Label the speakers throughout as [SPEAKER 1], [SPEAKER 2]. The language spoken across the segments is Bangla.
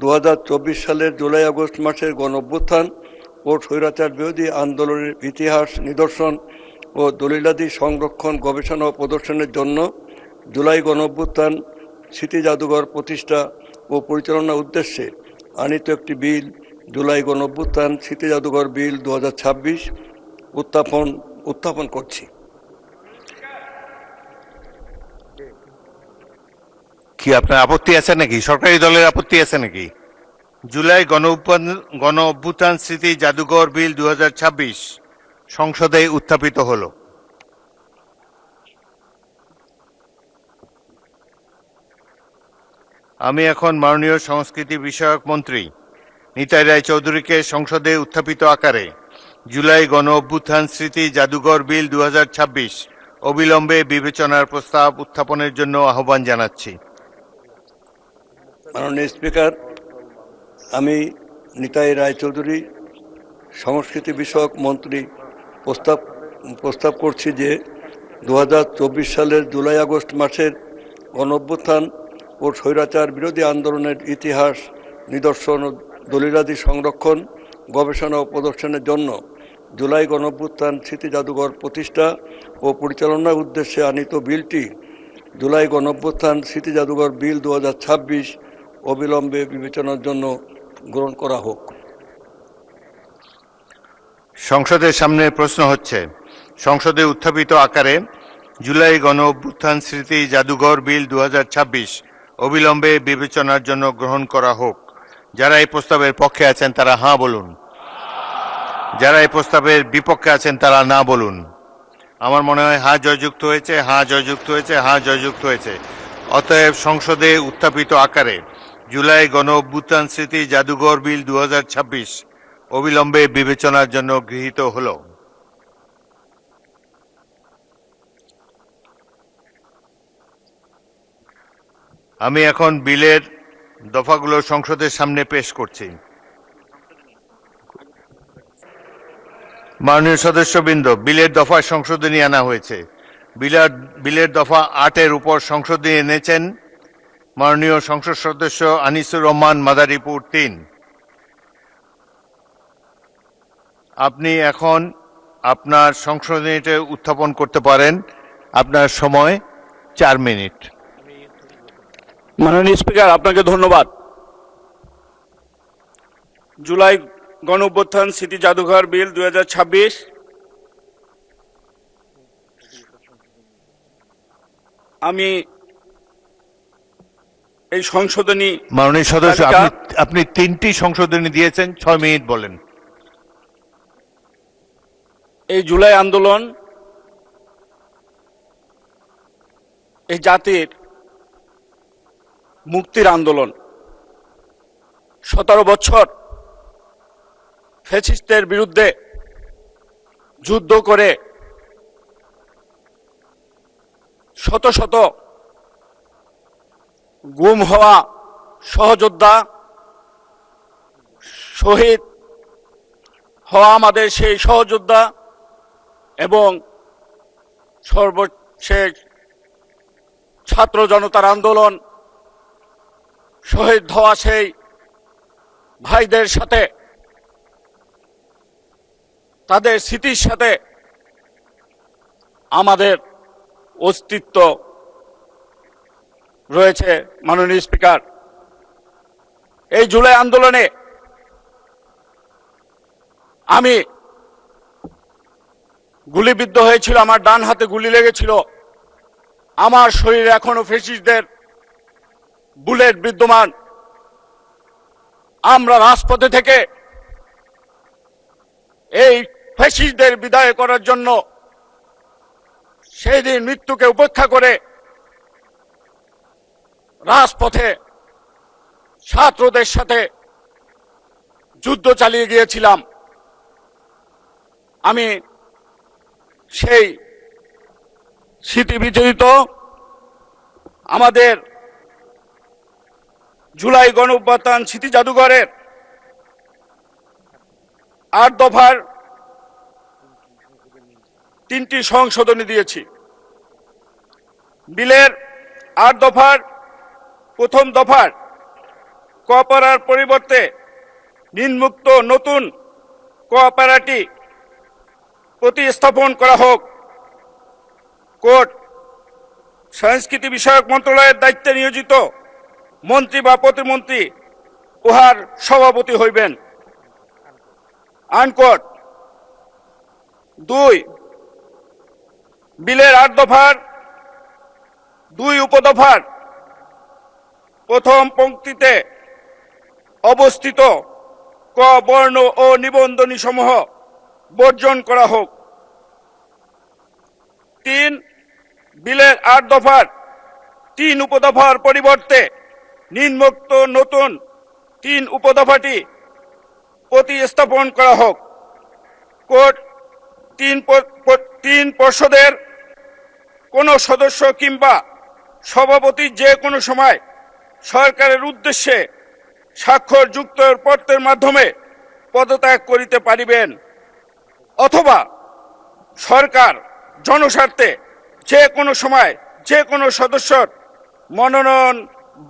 [SPEAKER 1] 2024 সালের জুলাই আগস্ট মাসের গণঅভ্যুত্থান ও স্বৈরাচার বিরোধী আন্দোলনের ইতিহাস নিদর্শন ও দলিলাদি সংরক্ষণ গবেষণা ও প্রদর্শনের জন্য জুলাই গণঅভ্যুত্থান স্মৃতি জাদুঘর প্রতিষ্ঠা ও পরিচালনার উদ্দেশ্যে আনিত একটি বিল জুলাই গণঅভ্যুত্থান স্মৃতি জাদুঘর বিল 2026 উত্থাপন করছি।
[SPEAKER 2] কি আপনার আপত্তি আছে নাকি? সরকারি দলের আপত্তি আছে নাকি? জুলাই গণ অভ্যুত্থান স্মৃতি জাদুঘর বিল 2026 সংসদে উত্থাপিত হলো। আমি এখন মাননীয় সংস্কৃতি বিষয়ক মন্ত্রী নিতাই রায়চৌধুরীকে সংসদে উত্থাপিত আকারে জুলাই গণ অভ্যুত্থান স্মৃতি জাদুঘর বিল 2026 অবিলম্বে বিবেচনার প্রস্তাব উত্থাপনের জন্য আহ্বান জানাচ্ছি।
[SPEAKER 1] মাননীয় স্পিকার, আমি নিতাই রায়চৌধুরী সংস্কৃতি বিষয়ক মন্ত্রী প্রস্তাব করছি যে 2024 সালের জুলাই আগস্ট মাসের গণঅভ্যুত্থান ও স্বৈরাচার বিরোধী আন্দোলনের ইতিহাস নিদর্শন ও দলিলাদি সংরক্ষণ গবেষণা ও প্রদর্শনের জন্য জুলাই গণঅভ্যুত্থান স্মৃতি জাদুঘর প্রতিষ্ঠা ও পরিচালনার উদ্দেশ্যে আনিত বিলটি জুলাই গণঅভ্যুত্থান স্মৃতি জাদুঘর বিল 2026 অবিলম্বে বিবেচনার জন্য গ্রহণ করা হোক।
[SPEAKER 2] সংসদের সামনে প্রশ্ন হচ্ছে, সংসদে উত্থাপিত আকারে জুলাই গণ অভ্যুত্থান স্মৃতি জাদুঘর বিল 2026 অবিলম্বে বিবেচনার জন্য গ্রহণ করা হোক। যারা এই প্রস্তাবের পক্ষে আছেন তারা হাঁ বলুন, যারা এই প্রস্তাবের বিপক্ষে আছেন তারা না বলুন। আমার মনে হয় হাঁ জয়যুক্ত হয়েছে, হাঁ জয়যুক্ত হয়েছে, হাঁ জয়যুক্ত হয়েছে। অতএব সংসদে উত্থাপিত আকারে জুলাই গণ অভ্যুত্থান স্মৃতি জাদুঘর বিল 2026 অবিলম্বে বিবেচনার জন্য গৃহীত হল। আমি এখন বিলের দফাগুলো সংসদের সামনে পেশ করছি। মাননীয় সদস্যবৃন্দ, বিলের দফা সংশোধনী আনা হয়েছে। বিলের দফা 8-এর উপর সংশোধনী এনেছেন মাননীয় সংসদ সদস্য আনিসুর রহমান মাদারীপুর 3। আপনি এখন আপনার সংশোধনীটা উত্থাপন করতে পারেন। আপনার সময় 4 মিনিট।
[SPEAKER 3] মাননীয় স্পিকার, আপনাকে ধন্যবাদ। জুলাই গণ অভ্যুত্থান স্মৃতি জাদুঘর বিল 2026 আমি এই সংশোধনী
[SPEAKER 2] মাননীয় সদস্য, আপনি 3টি সংশোধনী দিয়েছেন, 6 মিনিট বলেন।
[SPEAKER 3] এই জুলাই আন্দোলন এই জাতির মুক্তির আন্দোলন। 17 বছর ফ্যাসিস্টদের বিরুদ্ধে যুদ্ধ করে শত শত গুম হওয়া সহযোদ্ধা, শহীদ হওয়া আমাদের সেই সহযোদ্ধা এবং সর্বশেষ ছাত্র জনতার আন্দোলন শহীদ হওয়া সেই ভাইদের সাথে, তাদের স্মৃতির সাথে আমাদের অস্তিত্ব রয়েছে। মাননীয় স্পিকার, এই জুলাই আন্দোলনে আমি গুলিবিদ্ধ হয়েছিল, আমার ডান হাতে গুলি লেগেছিল। আমার শরীরে এখনো ফ্যাসিস্টদের বুলেট বিদ্যমান। আমরা রাজপথে থেকে এই ফ্যাসিস্টদের বিদায় করার জন্য সেই দিন মৃত্যুকে উপেক্ষা করে রাজপথে ছাত্রদের সাথে যুদ্ধ চালিয়ে গিয়েছিলাম। আমি সেই স্মৃতি বিজড়িত আমাদের জুলাই গণ অভ্যুত্থান স্মৃতি জাদুঘরের 8 দফার 3টি সংশোধনী দিয়েছি। বিলের 8 দফার প্রথম দফার কোঅপারার পরিবর্তে ঋণমুক্ত নতুন কোঅপারেটি প্রতিস্থাপন করা হোক। কোর্ট সংস্কৃতি বিষয়ক মন্ত্রণালয়ের দায়িত্বে নিয়োজিত মন্ত্রী বা প্রতিমন্ত্রী উহার সভাপতি হইবেন। আনকোট। 2 বিলের 8 দফার 2 উপদফার প্রথম পংক্তিতে অবস্থিত ক বর্ণ ও নিবন্ধনী সমূহ বর্জন করা হোক। 3 বিলের 8 দফার 3 উপদফার পরিবর্তে নিম্নোক্ত নতুন 3 উপদফাটি প্রতিস্থাপন করা হোক। কোর্ট 3 পর্ষদের কোন সদস্য কিংবা সভাপতি যে কোনো সময় সরকারের উদ্দেশ্যে স্বাক্ষরযুক্ত পত্রের মাধ্যমে পদত্যাগ করিতে পারিবেন, অথবা সরকার জনস্বার্থে যে কোনো সময় যে কোনো সদস্যর মনোনয়ন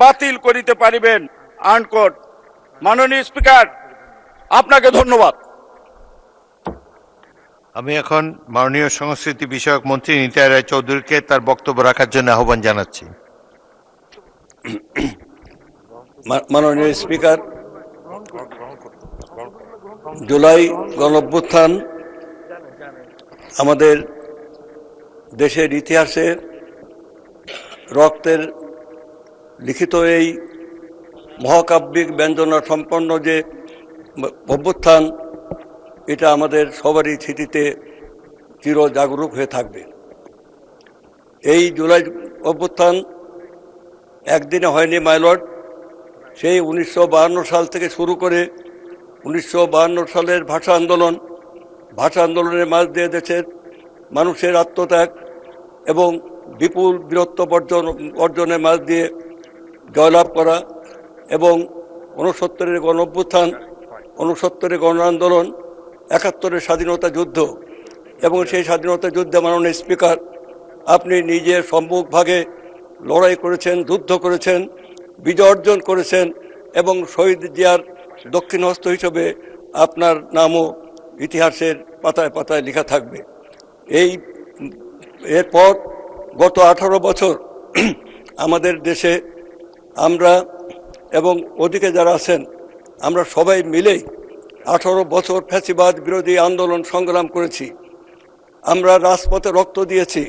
[SPEAKER 3] বাতিল করিতে পারিবেন। আনকোট। মাননীয় স্পিকার, আপনাকে ধন্যবাদ।
[SPEAKER 2] আমি এখন মাননীয় সংস্কৃতি বিষয়ক মন্ত্রী নিতাই রায় চৌধুরীকে তার বক্তব্য রাখার জন্য আহ্বান জানাচ্ছি।
[SPEAKER 1] মাননীয় স্পিকার, জুলাই গণঅভ্যুত্থান আমাদের দেশের ইতিহাসে রক্তের লিখিত এই মহাকাব্যিক ব্যঞ্জনা সম্পন্ন যে অভ্যুত্থান, এটা আমাদের সবারই স্মৃতিতে চির জাগরুক হয়ে থাকবে। এই জুলাই অভ্যুত্থান একদিনে হয়নি মাইলর্ড। সেই 1952 সাল থেকে শুরু করে 1952 সালের ভাষা আন্দোলনের মাঝ দিয়ে দেশের মানুষের আত্মত্যাগ এবং বিপুল বীরত্ব অর্জনের মাঝ দিয়ে জয়লাভ করা, এবং 69-এর গণ অভ্যুত্থান, 69-এর গণ আন্দোলন, 71-এর স্বাধীনতা যুদ্ধ, এবং সেই স্বাধীনতা যুদ্ধে মাননীয় স্পিকার, আপনি নিজে সম্মুখভাগে লড়াই করেছেন, যুদ্ধ করেছেন, বিজয় অর্জন করেছেন, এবং শহীদ জিয়ার দক্ষিণ হস্ত হিসেবে আপনার নামও ইতিহাসের পাতায় পাতায় লেখা থাকবে। এরপর গত 18 বছর আমাদের দেশে আমরা এবং ওদিকে যারা আছেন, আমরা সবাই মিলেই 18 বছর ফ্যাসিবাদ বিরোধী আন্দোলন সংগ্রাম করেছি। আমরা রাজপথে রক্ত দিয়েছি।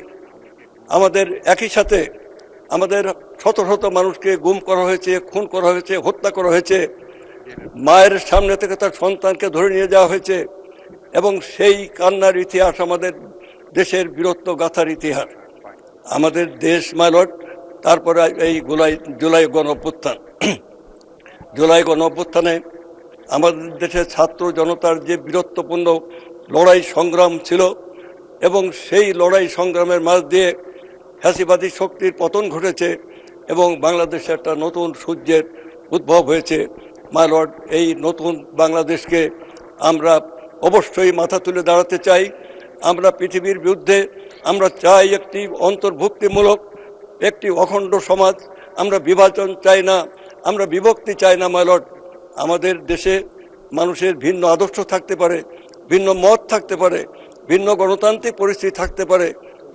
[SPEAKER 1] আমাদের একই সাথে আমাদের শত শত মানুষকে গুম করা হয়েছে, খুন করা হয়েছে, হত্যা করা হয়েছে, মায়ের সামনে থেকে তার সন্তানকে ধরে নিয়ে যাওয়া হয়েছে, এবং সেই কান্নার ইতিহাস আমাদের দেশের বীরত্ব গাথার ইতিহাস। আমাদের দেশ মাইলট, তারপরে এই জুলাই গণ অভ্যুত্থান। জুলাই গণ অভ্যুত্থানে আমাদের দেশের ছাত্র জনতার যে বীরত্বপূর্ণ লড়াই সংগ্রাম ছিল, এবং সেই লড়াই সংগ্রামের মাঝ দিয়ে ফ্যাসিবাদী শক্তির পতন ঘটেছে এবং বাংলাদেশে একটা নতুন সূর্যের উদ্ভব হয়েছে। মাই লর্ড, এই নতুন বাংলাদেশকে আমরা অবশ্যই মাথা তুলে দাঁড়াতে চাই। আমরা পৃথিবীর বিরুদ্ধে, আমরা চাই একটি অন্তর্ভুক্তিমূলক, একটি অখণ্ড সমাজ। আমরা বিভাজন চাই না, আমরা বিভক্তি চাই না। মাই লর্ড, আমাদের দেশে মানুষের ভিন্ন আদর্শ থাকতে পারে, ভিন্ন মত থাকতে পারে, ভিন্ন গণতান্ত্রিক পরিস্থিতি থাকতে পারে।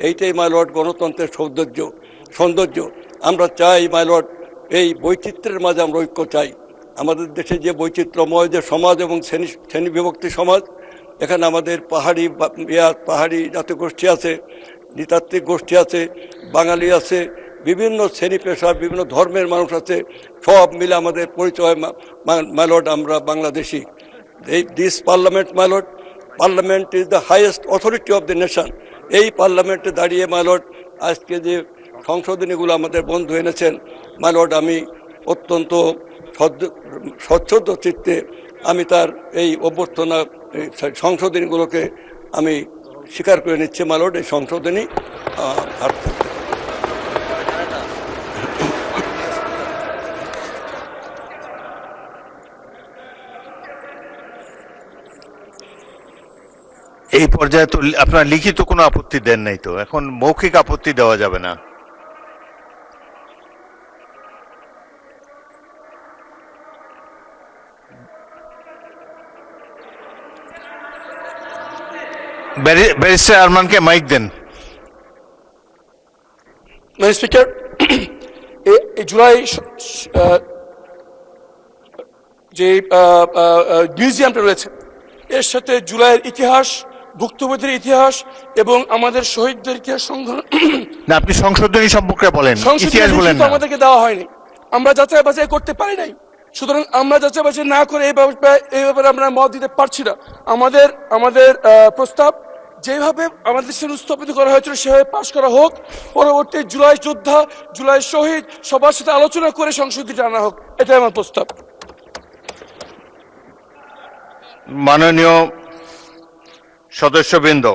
[SPEAKER 1] এইটাই মাই লর্ড গণতন্ত্রের সৌন্দর্য। আমরা চাই মাই লর্ড, এই বৈচিত্র্যের মাঝে আমরা ঐক্য চাই। আমাদের দেশে যে বৈচিত্র্যময় যে সমাজ এবং শ্রেণী বিভক্তি সমাজ, এখানে আমাদের পাহাড়ি জাতিগোষ্ঠী আছে, নৃতাত্ত্বিক গোষ্ঠী আছে, বাঙালি আছে, বিভিন্ন শ্রেণী পেশার বিভিন্ন ধর্মের মানুষ আছে, সব মিলে আমাদের পরিচয় মাই লর্ড, আমরা Bangladeshi. This parliament my lord, parliament is the highest authority of the nation. এই পার্লামেন্টে দাঁড়িয়ে মাই লর্ড, আজকে যে সংশোধনীগুলো আমাদের বন্ধু এনেছেন মাই লর্ড, আমি অত্যন্ত স্বচ্ছন্দ চিত্তে আমি তার এই অভ্যর্থনা সংশোধনীগুলোকে আমি স্বীকার করে নিচ্ছি। মাই লর্ড, এই সংশোধনী
[SPEAKER 2] এই পর্যায়ে তো আপনার লিখিত কোনো আপত্তি দেন নাই, তো এখন মৌখিক আপত্তি দেওয়া যাবে না। ব্যারিস্টার আরমানকে মাইক দেন।
[SPEAKER 4] ম্যাডাম স্পিকার, এই জুলাই যে মিউজিয়ামটা রয়েছে এর সাথে জুলাইয়ের ইতিহাস, ভুক্তভোগীদের ইতিহাস এবং আমাদের শহীদদেরকে
[SPEAKER 2] না, আপনি সংশোধনী সম্পর্কে বলেন, ইতিহাস বলেন
[SPEAKER 4] সংশোধনী
[SPEAKER 2] না।
[SPEAKER 4] আমাদেরকে দেওয়া হয়নি, আমরা যাচাই বাছাই করতে পারি নাই। সুতরাং আমরা যাচাই বাছাই না করে এই ব্যাপারে আমরা মত দিতে পারছি না। আমাদের প্রস্তাব যেভাবে আমাদের দেশে উত্থাপিত করা হয়েছিল সেভাবে পাশ করা হোক। পরবর্তী জুলাই যোদ্ধা, জুলাই শহীদ সবার সাথে আলোচনা করে সংশোধনীটা আনা হোক, এটাই আমার প্রস্তাব।
[SPEAKER 2] মাননীয় সদস্যবৃন্দ,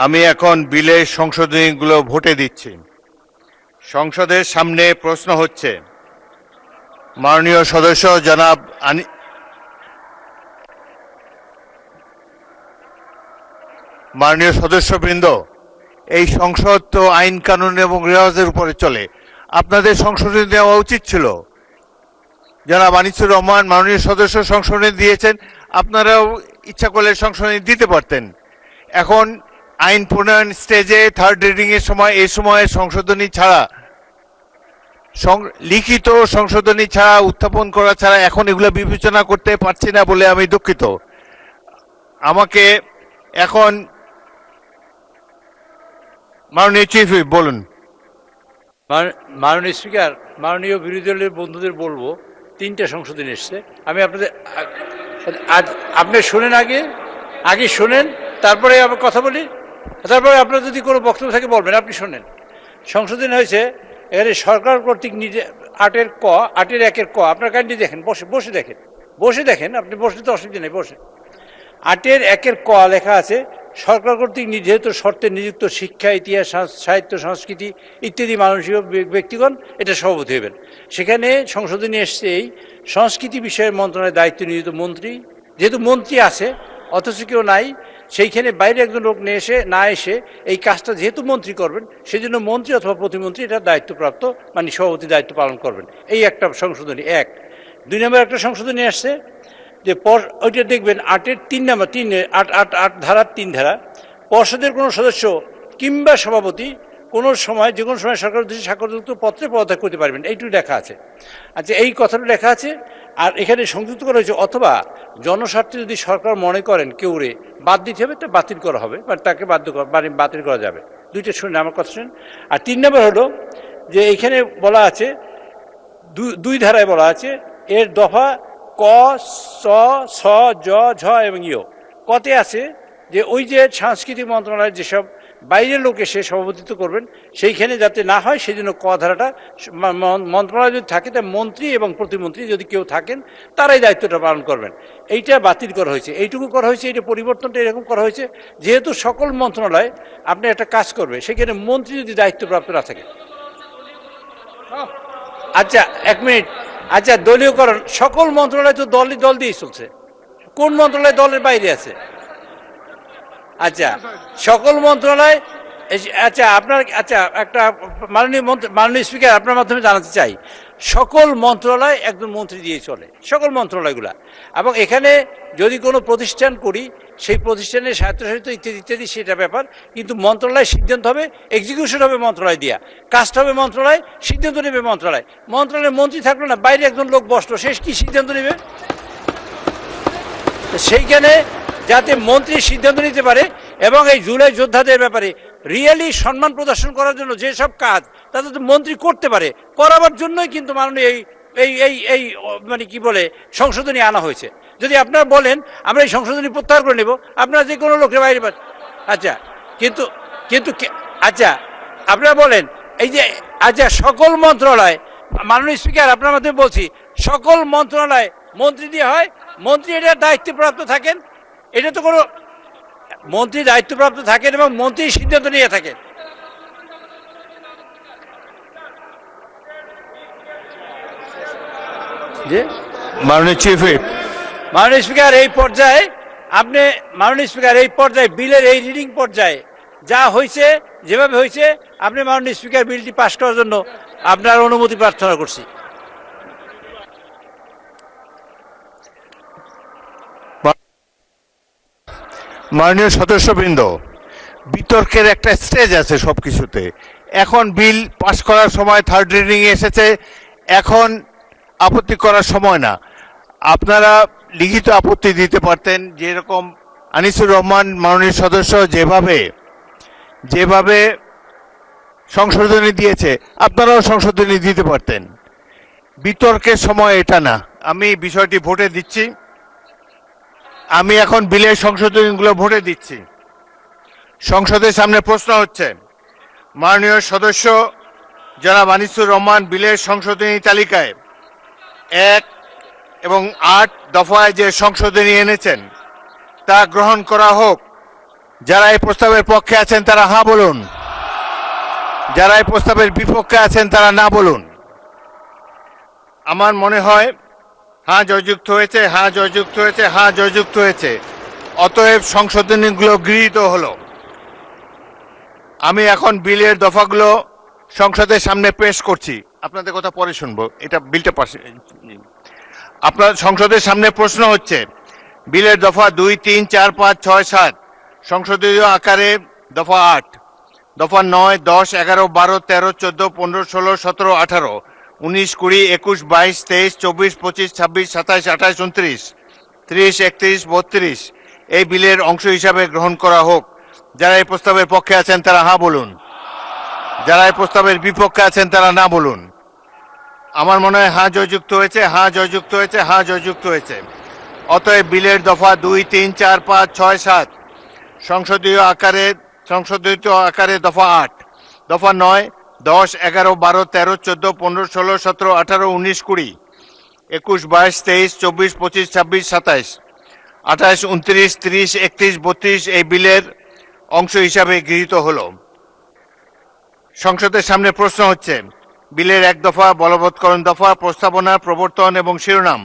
[SPEAKER 2] আমি এখন বিলের সংশোধনীগুলো ভোটে দিচ্ছি। সংসদের সামনে প্রশ্ন হচ্ছে, মাননীয় সদস্য জনাব মাননীয় সদস্যবৃন্দ, এই সংসদ তো আইন কানুন এবং রেওয়াজের উপরে চলে, আপনাদের সংশোধনী দেওয়া উচিত ছিল। জনাব আনিসুর রহমান মাননীয় সদস্য সংশোধনী দিয়েছেন, আপনারাও ইচ্ছা করলে সংশোধনী দিতে পারতেন। এখন আইন প্রণয়ন স্টেজে থার্ড রিডিং এর সময় এই সময়ে সংশোধনী ছাড়া, লিখিত সংশোধনী ছাড়া, উত্থাপন করা ছাড়া এখন এগুলো বিবেচনা করতে পারছি না বলে আমি দুঃখিত। আমাকে এখন মাননীয় চিফ হুইপ বলুন।
[SPEAKER 5] মাননীয় স্পিকার, মাননীয় বিরোধী দলের বন্ধুদের বলবো, 3টে সংশোধনী এসছে। আমি আপনাদের আপনি শোনেন, আগে শোনেন, তারপরে আবার কথা বলি, তারপরে আপনার যদি কোনো বক্তব্য থাকে বলবেন। আপনি শোনেন, সংশোধনী হয়েছে এখানে সরকার কর্তৃক নিজে 8-এর 1-এর ক, আপনার কাইন্ডলি দেখেন, বসে দেখেন, আপনি বসলে তো অসুবিধা নেই, বসে 8-এর 1-এর ক লেখা আছে, সরকার কর্তৃক নির্ধারিত শর্তে নিযুক্ত শিক্ষা, ইতিহাস, সাহিত্য, সংস্কৃতি ইত্যাদি মানসিক ব্যক্তিগণ এটা সভাপতি হবেন। সেখানে সংশোধনী এসছে এই সংস্কৃতি বিষয়ের মন্ত্রণালয়ের দায়িত্ব নিয়োজিত মন্ত্রী, যেহেতু মন্ত্রী আছে অথচ কেউ নাই, সেইখানে বাইরে একজন লোক না এসে এই কাজটা যেহেতু মন্ত্রী করবেন, সেজন্য মন্ত্রী অথবা প্রতিমন্ত্রী এটা দায়িত্বপ্রাপ্ত মানে সভাপতি দায়িত্ব পালন করবেন। এই একটা সংশোধনী। 1 2 নম্বর একটা সংশোধনী আসছে যে ওইটা দেখবেন 8-এর 3 নম্বর 8 ধারার 3 ধারা, পর্ষদের কোনো সদস্য কিংবা সভাপতি কোনো সময় যে কোনো সময় সরকার উদ্দেশ্যে স্বাক্ষরযুক্ত পত্রে পদত্যাগ করতে পারবেন, এইটুকু লেখা আছে। আচ্ছা, এই কথাটা লেখা আছে। আর এখানে সংযুক্ত করা হয়েছে অথবা জনস্বার্থে যদি সরকার মনে করেন কেউ বাদ দিতে হবে, তা বাতিল করা হবে, বা তাকে বাতিল করা যাবে। 2টা শুনে আমার কথা শুনেন। আর 3 নম্বর হলো যে এইখানে বলা আছে 2 ধারায় বলা আছে, এর দফা ক, চ, ছ, জ, ঝ এবং ইয়। কতে আছে যে ওই যে সাংস্কৃতিক মন্ত্রণালয়ের যেসব বাইরের লোক এসে সভাপতিত্ব করবেন সেইখানে যাতে না হয় সেই জন্য ক ধারাটা মন্ত্রণালয় যদি থাকে তা মন্ত্রী এবং প্রতিমন্ত্রী যদি কেউ থাকেন তারাই দায়িত্বটা পালন করবেন। এইটা বাতিল করা হয়েছে, এইটুকু করা হয়েছে। এইটা পরিবর্তনটা এরকম করা হয়েছে যেহেতু সকল মন্ত্রণালয় আপনি একটা কাজ করবে, সেখানে মন্ত্রী যদি দায়িত্বপ্রাপ্ত না থাকে। আচ্ছা 1 মিনিট, আচ্ছা দলীয়করণ, সকল মন্ত্রণালয় তো দল দিয়েই চলছে, কোন মন্ত্রণালয় দলের বাইরে আছে? আচ্ছা সকল মন্ত্রণালয়, আচ্ছা আপনার, আচ্ছা একটা মাননীয় স্পিকার আপনার মাধ্যমে জানাতে চাই, সকল মন্ত্রণালয় একজন মন্ত্রী দিয়ে চলে, সকল মন্ত্রণালয়গুলা। এবং এখানে যদি কোনো প্রতিষ্ঠান করি সেই প্রতিষ্ঠানের স্বায়ত্তশাসিত ইত্যাদি ইত্যাদি সেটা ব্যাপার, কিন্তু মন্ত্রণালয় সিদ্ধান্ত হবে, এক্সিকিউশন হবে মন্ত্রণালয় দিয়া, কাজটা হবে মন্ত্রণালয়, সিদ্ধান্ত নেবে মন্ত্রণালয়। মন্ত্রণালয়ের মন্ত্রী থাকলো না, বাইরে একজন লোক বসলো, সে কি সিদ্ধান্ত নেবে? সেইখানে যাতে মন্ত্রী সিদ্ধান্ত নিতে পারে এবং এই জুলাই যোদ্ধাদের ব্যাপারে রিয়েলি সম্মান প্রদর্শন করার জন্য যেসব কাজ তাতে তো মন্ত্রী করতে পারে, করাবার জন্যই কিন্তু মাননীয় এই মানে কি বলে সংশোধনী আনা হয়েছে। যদি আপনারা বলেন আমরা এই সংশোধনী প্রত্যাহার করে নেব, আপনারা যে কোনো লোকের বাইরে, আচ্ছা কিন্তু কিন্তু আচ্ছা আপনারা বলেন এই যে, আচ্ছা সকল মন্ত্রণালয়, মাননীয় স্পিকার আপনার মাধ্যমে বলছি, সকল মন্ত্রণালয় মন্ত্রী দিয়ে হয়, মন্ত্রী এটার দায়িত্বপ্রাপ্ত থাকেন, এটা তো কোনো মন্ত্রী দায়িত্বপ্রাপ্ত থাকেন এবং মন্ত্রী সিদ্ধান্ত নিয়ে থাকেন। যে
[SPEAKER 2] মাননীয় চিফ হুইপ,
[SPEAKER 5] মাননীয় স্পিকার এই পর্যায়ে আপনি, মাননীয় স্পিকার এই পর্যায়ে বিলের এই রিডিং পর্যায়ে যা হয়েছে, যেভাবে হয়েছে, আপনি মাননীয় স্পিকার বিলটি পাশ করার জন্য আপনার অনুমতি প্রার্থনা করছি।
[SPEAKER 2] মাননীয় সদস্যবৃন্দ, বিতর্কের একটা স্টেজ আছে সবকিছুতে। এখন বিল পাশ করার সময় থার্ড রিডিং এসেছে, এখন আপত্তি করার সময় না। আপনারা লিখিত আপত্তি দিতে পারতেন, যেরকম আনিসুর রহমান মাননীয় সদস্য যেভাবে সংশোধনী দিয়েছে, আপনারাও সংশোধনী দিতে পারতেন। বিতর্কের সময় এটা না। আমি বিষয়টি ভোটে দিচ্ছি। আমি এখন বিলের সংশোধনীগুলো ভোটে দিচ্ছি। সংসদের সামনে প্রশ্ন হচ্ছে, মাননীয় সদস্য জনাব আনিসুর রহমান বিলের সংশোধনী তালিকায় 1 এবং 8 দফায় যে সংশোধনী এনেছেন তা গ্রহণ করা হোক। যারা এই প্রস্তাবের পক্ষে আছেন তারা হ্যাঁ বলুন, যারা এই প্রস্তাবের বিপক্ষে আছেন তারা না বলুন। আমার মনে হয় হ্যাঁ জয়যুক্ত হয়েছে, হ্যাঁ জয়যুক্ত হয়েছে, হ্যাঁ জয়যুক্ত হয়েছে। অতএব সংশোধনীগুলো গৃহীত হলো। আমি এখন বিলের দফাগুলো সংসদের সামনে পেশ করছি। আপনাদের কথা পরে শুনবো, এটা বিলটা পাশে। আপনার সংসদের সামনে প্রশ্ন হচ্ছে, বিলের দফা 2, 3, 4, 5, 6, 7 সংসদীয় আকারে দফা 8, দফা 9, 10, 11, 12, 13, 14, 15, 16, 17, 18, 19, 20, 21, 22, 23, 24, 25, 26, 27, 28, 29, 30, 31, 32 এই বিলের অংশ হিসাবে গ্রহণ করা হোক। যারা এই প্রস্তাবের পক্ষে আছেন তারা হ্যাঁ বলুন, যারা এই প্রস্তাবের বিপক্ষে আছেন তারা না বলুন। আমার মনে হয় হ্যাঁ জয়যুক্ত হয়েছে, হ্যাঁ জয়যুক্ত হয়েছে, হ্যাঁ জয়যুক্ত হয়েছে। অতএব বিলের দফা 2, 3, 4, 5, 6, 7 সংসদীয় আকারে দফা 8, দফা 9, 10, 11, 12, 13, 14, 15, 16, 17, 18, 19, 20, 21, 22, 23, 24, 25, 26, 27, 28, 29, 30, 31, 32 এই বিলের অংশ হিসাবে গৃহীত হলো। সংসদের সামনে প্রশ্ন হচ্ছে, বিলের 1 দফা বলবৎকরণ দফা প্রস্তাবনা প্রবর্তন এবং শিরোনাম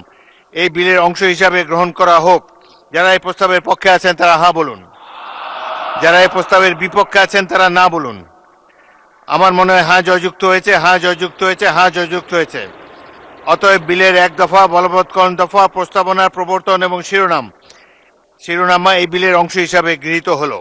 [SPEAKER 2] এই বিলের অংশ হিসাবে গ্রহণ করা হোক। যারা এই প্রস্তাবের পক্ষে আছেন তারা হ্যাঁ বলুন, যারা এই প্রস্তাবের বিপক্ষে আছেন তারা না বলুন। আমার মনে হয় হ্যাঁ জয়যুক্ত হয়েছে, হ্যাঁ জয়যুক্ত হয়েছে, হ্যাঁ জয়যুক্ত হয়েছে। অতএব বিলের 1 দফা বলবৎকরণ দফা প্রস্তাবনা প্রবর্তন এবং শিরোনাম এই বিলের অংশ হিসাবে গৃহীত হলো।